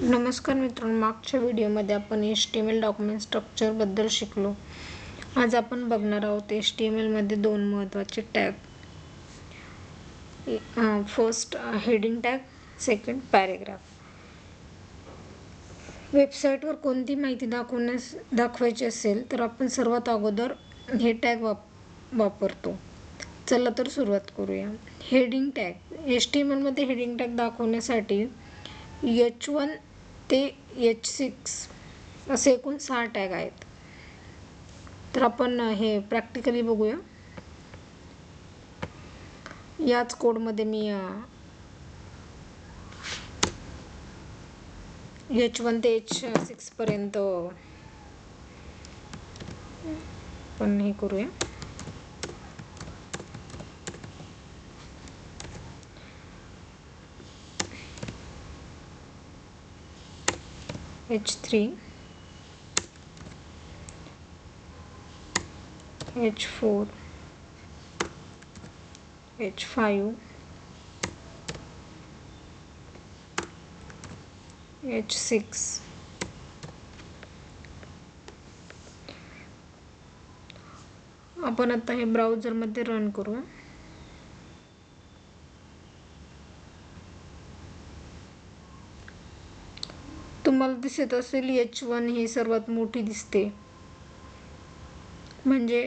नमस्कार मित्रांनो, मागच्या व्हिडिओमध्ये आपण HTML डॉक्युमेंट स्ट्रक्चर बद्दल शिकलो. आज आपण बघणार आहोत HTML मध्ये दोन महत्त्वाचे tag. First heading tag, second paragraph. वेबसाईटवर कोणती माहिती दाखवायची असेल तर आपण सर्वात अगोदर हे टॅग वापरतो. चला तर सुरुवात करूया. Heading tag. HTML मध्ये हेडिंग टॅग दाखवण्यासाठी H1 ते H6 असे एकूण 6 टॅग आहेत. तर आपण हे प्रॅक्टिकली बघूया. याच कोडमध्ये मी H1 ते H6 पर्यंत पण हे करूया. H3, H4, H5, H6. आपण आता हे ब्राउझर मध्ये रन करू. तुम्हाला दिसत असेल H1 ही सर्वात मोठी दिसते, म्हणजे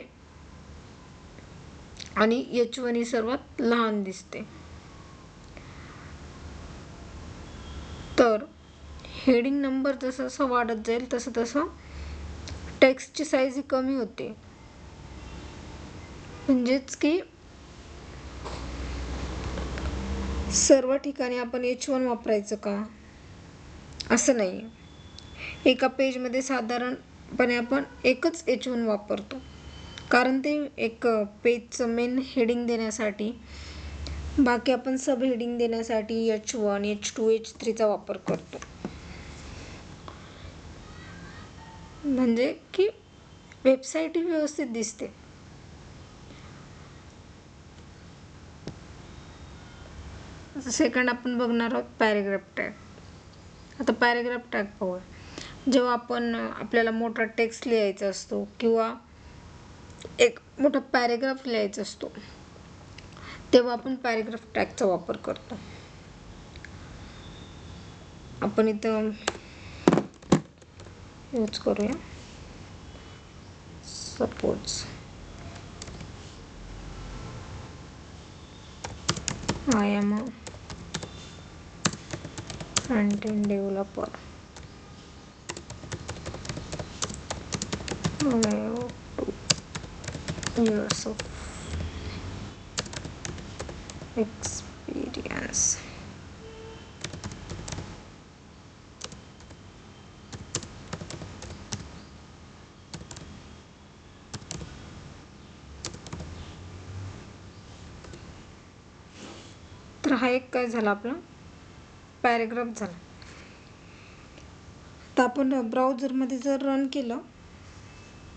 आणि H1 ही सर्वात लहान दिसते. तर हेडिंग नंबर जसा वाढत जाईल तसं टेक्स्टची साईज ही कमी होते. म्हणजेच की सर्व ठिकाणी आपण H1 वापरायचं का असं नाही. एका पेजमध्ये साधारणपणे आपण एकच H1 वापरतो, कारण ते एक पेजचं मेन हेडिंग देण्यासाठी. बाकी आपण सब हेडिंग देण्यासाठी H1, H2, H3 चा वापर करतो. म्हणजे की वेबसाईट ही व्यवस्थित दिसते. सेकंड आपण बघणार आहोत पॅराग्राफ टॅग. आता पॅराग्राफ टॅग पाहूया. जेव्हा आपण आपल्याला मोठा टेक्स्ट लिहायचा असतो किंवा एक मोठा पॅराग्राफ लिहायचा असतो, तेव्हा आपण पॅराग्राफ टॅगचा वापर करतो. आपण इथं यूज करूया. Suppose I am a front-end developer. I have 2 years of experience. तर हा एक काय झाला, आपला पॅराग्राफ झाला. तर आपण ब्राउझरमध्ये जर रन केलं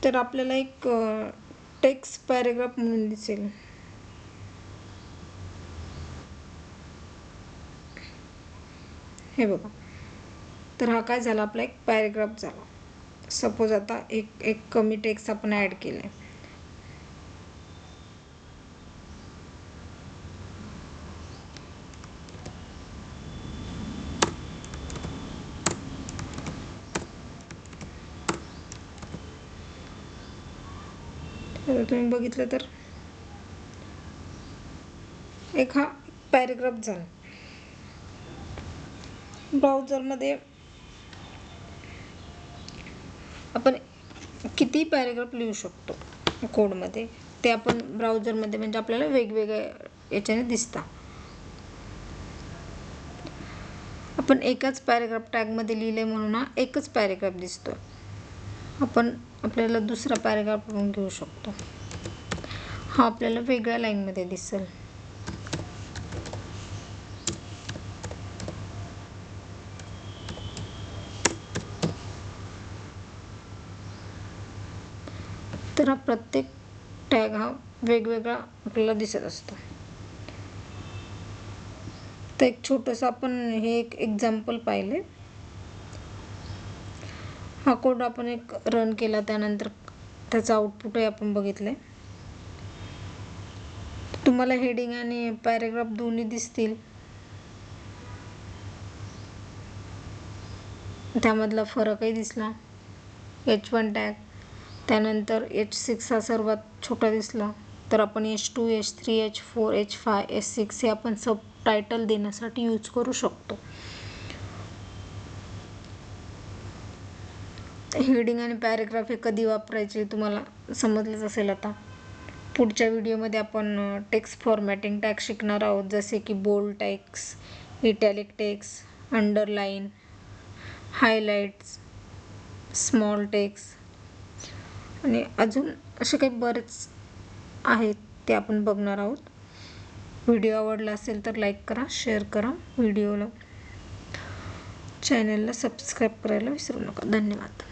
तर आपल्याला एक टेक्स्ट पॅराग्राफ म्हणून दिसेल. हे बघा. तर हा काय झाला, आपला एक पॅराग्राफ झाला. सपोज आता एक कमी टेक्स्ट आपण ॲड केलंय. तर तुम्ही बघितलं तर एक हा पॅराग्राफ झाला. ब्राउझरमध्ये आपण किती पॅराग्राफ लिहू शकतो कोडमध्ये, ते आपण ब्राउझरमध्ये म्हणजे आपल्याला वेगवेगळ्या याच्याने दिसतं. आपण एकाच पॅराग्राफ टॅगमध्ये लिहिले म्हणून हा एकच पॅराग्राफ दिसतो. आपण आपल्याला दुसरा पॅराग्राफ पण घेऊ शकतो. हा आपल्याला वेगळ्या लाईनमध्ये दिसेल. तर हा प्रत्येक टॅग हा वेगवेगळा आपल्याला दिसत असतो. तर एक छोटंसं आपण हे एक एक्झाम्पल पाहिले. हा कोड आपण एक रन केला, त्यानंतर त्याचं आउटपुटही आपण बघितलं. तुम्हाला हेडिंग आणि पॅराग्राफ दोन्ही दिसतील. त्यामधला फरकही दिसला. H1 टॅग, त्यानंतर H6 हा सर्वात छोटा दिसला. तर आपण H2, H3, H4, H5, H6 हे आपण सब टायटल देण्यासाठी यूज करू शकतो. हेडिंग आणि पॅराग्राफ हे कधी वापरायचे तुम्हाला समजलंच असेल आता. पुढच्या व्हिडिओमध्ये आपण टेक्स्ट फॉर्मॅटिंग टॅग शिकणार आहोत, जसे की bold text, italic text, underline, highlights, small text आणि अजून असे काही बरेच आहेत ते आपण बघणार आहोत. व्हिडिओ आवडला असेल तर लाईक करा, शेअर करा, व्हिडिओला चॅनलला सबस्क्राईब करायला विसरू नका. धन्यवाद.